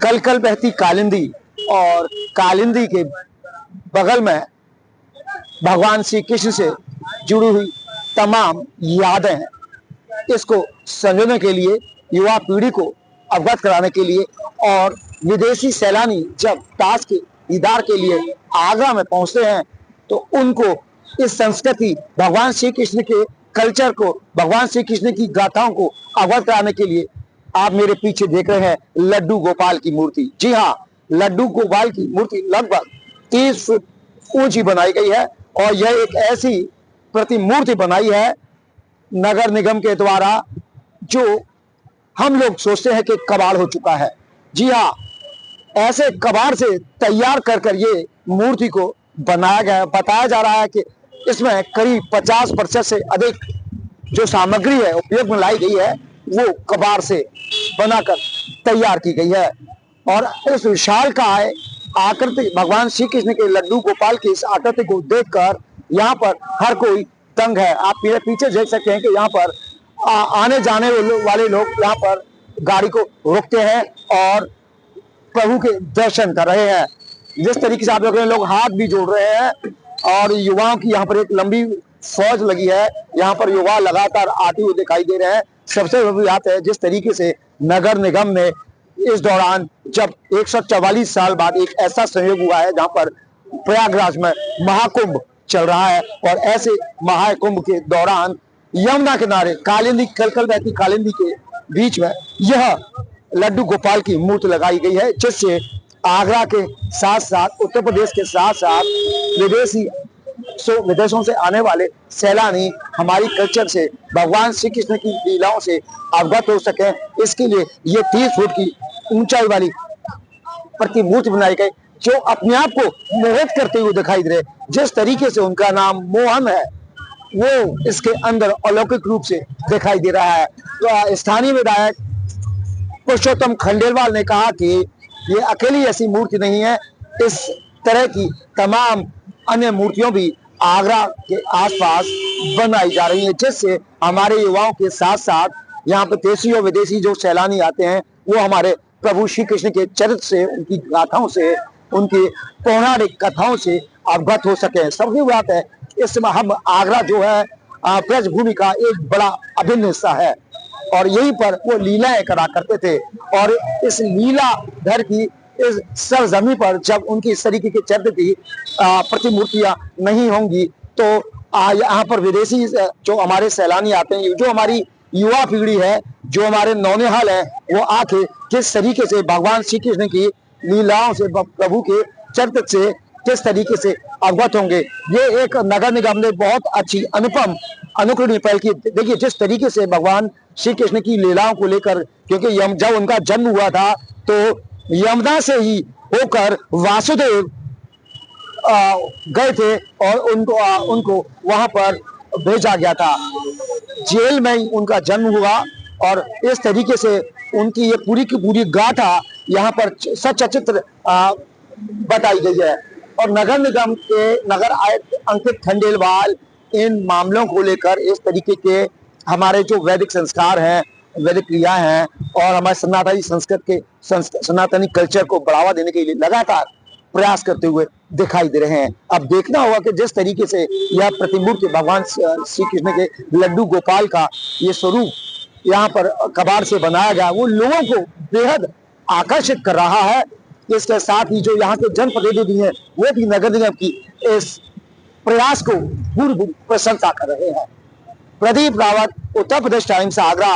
कल कल बहती कालिंदी और कालिंदी के बगल में भगवान श्री कृष्ण से जुड़ी हुई तमाम यादें हैं। इसको समझने के लिए, युवा पीढ़ी को अवगत कराने के लिए और विदेशी सैलानी जब ताज के दीदार के लिए आगरा में पहुंचते हैं तो उनको इस संस्कृति, भगवान श्री कृष्ण के कल्चर को, भगवान श्री कृष्ण की गाथाओं को अवगत कराने के लिए आप मेरे पीछे देख रहे हैं लड्डू गोपाल की मूर्ति। जी हाँ, लड्डू गोपाल की मूर्ति लगभग 30 फुट ऊंची बनाई गई है और यह एक ऐसी प्रतिमूर्ति बनाई है नगर निगम के द्वारा जो हम लोग सोचते हैं कि कबाड़ हो चुका है। जी हाँ, ऐसे कबाड़ से तैयार कर ये मूर्ति को बनाया गया है। बताया जा रहा है कि इसमें करीब 50% से अधिक जो सामग्री है उपयोग में लाई गई है वो कबाड़ से बनाकर तैयार की गई है। और इस विशालकाय आकृति, भगवान श्री कृष्ण के लड्डू गोपाल की इस आकृति को देखकर यहाँ पर हर कोई दंग है। आप मेरे पीछे देख सकते हैं कि यहाँ पर आने जाने वाले लोग यहाँ पर गाड़ी को रोकते हैं और प्रभु के दर्शन कर रहे हैं। जिस तरीके से आप लोग हाथ भी जोड़ रहे हैं और युवाओं की यहाँ पर एक लंबी फौज लगी है। यहाँ पर युवा लगातार आते हुए दिखाई दे रहे हैं। सबसे बड़ी बात है जिस तरीके से नगर निगम ने इस दौरान, जब 144 साल बाद एक ऐसा संयोग हुआ है जहाँ पर प्रयागराज में महाकुंभ चल रहा है और ऐसे महाकुंभ के दौरान यमुना किनारे कालिंदी, कल बहती कालिंदी के बीच में यह लड्डू गोपाल की मूर्ति लगाई गई है, जिससे आगरा के साथ साथ, उत्तर प्रदेश के साथ साथ विदेशों से आने वाले सैलानी हमारी कल्चर से, भगवान श्री कृष्ण की लीलाओं से अवगत हो सके। इसके लिए ये 30 फुट की ऊंचाई वाली प्रतिमूर्ति बनाई गई जो अपने आप को मोहित करते हुए दिखाई दे रहे। जिस तरीके से उनका नाम मोहन है वो इसके अंदर अलौकिक रूप से दिखाई दे रहा है। तो स्थानीय विधायक पुरुषोत्तम खंडेलवाल ने कहा कि ये अकेली ऐसी मूर्ति नहीं है, इस तरह की तमाम अन्य मूर्तियों भी आगरा के आसपास बनाई जा रही हैं, जिससे हमारे युवाओं के साथ साथ यहाँ पे देशी और विदेशी जो सैलानी आते हैं वो हमारे प्रभु श्री कृष्ण के चरित्र से, उनकी गाथाओं से, उनकी पौराणिक कथाओं से अवगत हो सके। सबकी बात है इस समय हम आगरा जो है ब्रज भूमि का एक बड़ा अभिन्न हिस्सा है और यहीं पर वो लीलाएं करा करते थे और इस लीला घर की इस सरजमी पर जब उनकी इस तरीके के चरित्र की प्रतिमूर्तियां नहीं होंगी तो यहाँ पर विदेशी जो हमारे सैलानी आते हैं, जो हमारी युवा पीढ़ी है, जो हमारे नौनिहाल है, वो आके किस तरीके से भगवान श्री कृष्ण की लीलाओं से, प्रभु के चरित्र से किस तरीके से अवगत होंगे। ये एक नगर निगम ने बहुत अच्छी अनुपम अनुकरणीय पहल की। देखिए जिस तरीके से भगवान श्री कृष्ण की लीलाओं को लेकर, क्योंकि जब उनका जन्म हुआ था तो यमुना से ही होकर वासुदेव गए थे और उनको वहां पर भेजा गया था। जेल में ही उनका जन्म हुआ और इस तरीके से उनकी ये पूरी की पूरी गाथा यहाँ पर सचित्र बताई गई है। और नगर निगम के नगर आयुक्त अंकित खंडेलवाल इन मामलों को लेकर इस तरीके के हमारे जो वैदिक संस्कार हैं, वैदिक क्रिया हैं और हमारे सनातनी संस्कृत के सनातनी कल्चर को बढ़ावा देने के लिए लगातार प्रयास करते हुए दिखाई दे रहे हैं। अब देखना होगा कि जिस तरीके से यह प्रतिमूर्ति भगवान श्री कृष्ण के लड्डू गोपाल का ये स्वरूप यहाँ पर कबाड़ से बनाया गया, वो लोगों को बेहद आकर्षित कर रहा है। इसके साथ ही जो यहाँ के जनप्रतिनिधि हैं वो भी नगर निगम की इस प्रयास को भूरि भूरि प्रशंसा कर रहे हैं। प्रदीप रावत, उत्तर प्रदेश टाइम्स, आगरा।